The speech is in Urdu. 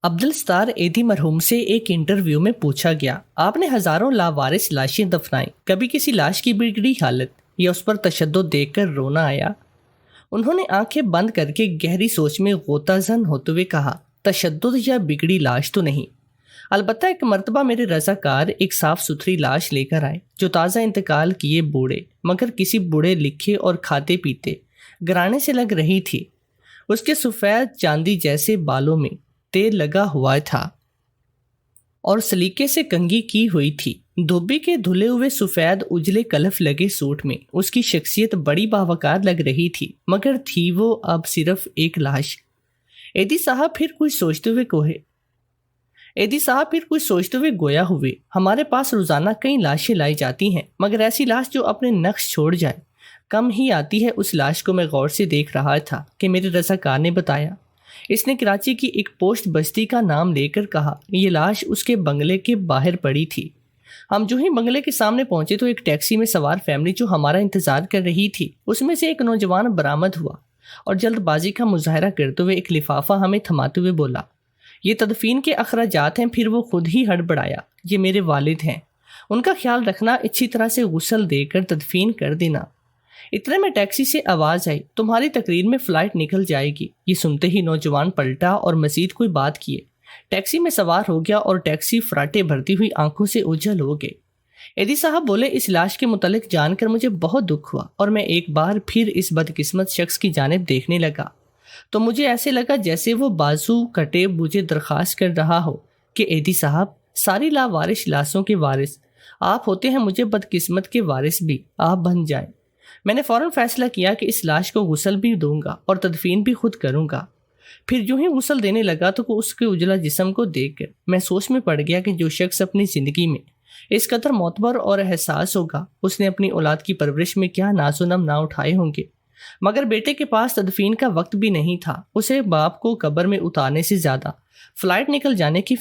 عبدالستار ایدھی مرحوم سے ایک انٹرویو میں پوچھا گیا، آپ نے ہزاروں لاوارث لاشیں دفنائیں، کبھی کسی لاش کی بگڑی حالت یا اس پر تشدد دیکھ کر رونا آیا؟ انہوں نے آنکھیں بند کر کے گہری سوچ میں غوطہ زن ہوتے ہوئے کہا، تشدد یا بگڑی لاش تو نہیں، البتہ ایک مرتبہ میرے رضاکار ایک صاف ستھری لاش لے کر آئے جو تازہ انتقال کیے بوڑھے مگر کسی بوڑھے لکھے اور کھاتے پیتے گرانے سے لگ رہی تھی۔ اس کے سفید چاندی جیسے بالوں میں تیل لگا ہوا تھا اور سلیقے سے کنگھی کی ہوئی تھی۔ دھوبی کے دھلے ہوئے سفید اجلے کلف لگے سوٹ میں اس کی شخصیت بڑی باوقار لگ رہی تھی، مگر تھی وہ اب صرف ایک لاش۔ ایدھی صاحب پھر کچھ سوچتے ہوئے گویا ہوئے، ہمارے پاس روزانہ کئی لاشیں لائی جاتی ہیں، مگر ایسی لاش جو اپنے نقش چھوڑ جائے کم ہی آتی ہے۔ اس لاش کو میں غور سے دیکھ رہا تھا کہ میرے رضاکار نے بتایا۔ اس نے کراچی کی ایک پوسٹ بستی کا نام لے کر کہا، یہ لاش اس کے بنگلے کے باہر پڑی تھی۔ ہم جو ہی بنگلے کے سامنے پہنچے تو ایک ٹیکسی میں سوار فیملی جو ہمارا انتظار کر رہی تھی، اس میں سے ایک نوجوان برآمد ہوا اور جلد بازی کا مظاہرہ کرتے ہوئے ایک لفافہ ہمیں تھماتے ہوئے بولا، یہ تدفین کے اخراجات ہیں۔ پھر وہ خود ہی ہڑبڑایا، یہ میرے والد ہیں، ان کا خیال رکھنا، اچھی طرح سے غسل دے کر تدفین کر دینا۔ اتنے میں ٹیکسی سے آواز آئی، تمہاری تقریر میں فلائٹ نکل جائے گی۔ یہ سنتے ہی نوجوان پلٹا اور مزید کوئی بات کیے ٹیکسی میں سوار ہو گیا اور ٹیکسی فراٹے بھرتی ہوئی آنکھوں سے اوجھل ہو گئے۔ ایدھی صاحب بولے، اس لاش کے متعلق جان کر مجھے بہت دکھ ہوا اور میں ایک بار پھر اس بدقسمت شخص کی جانب دیکھنے لگا تو مجھے ایسے لگا جیسے وہ بازو کٹے مجھے درخواست کر رہا ہو کہ ایدھی صاحب، ساری لاوارث لاشوں کے وارث آپ ہوتے ہیں، مجھے بدقسمت کے وارث بھی آپ بن جائیں۔ میں نے فوراً فیصلہ کیا کہ اس لاش کو غسل بھی دوں گا اور تدفین بھی خود کروں گا۔ پھر جو ہی غسل دینے لگا تو اس کے اجلا جسم کو دیکھ کر میں سوچ میں پڑ گیا کہ جو شخص اپنی زندگی میں اس قدر معتبر اور احساس ہوگا، اس نے اپنی اولاد کی پرورش میں کیا ناز و نم نہ اٹھائے ہوں گے۔ مگر بیٹے کے پاس تدفین کا وقت بھی نہیں تھا، اسے باپ کو قبر میں اتارنے سے زیادہ فلائٹ نکل جانے کی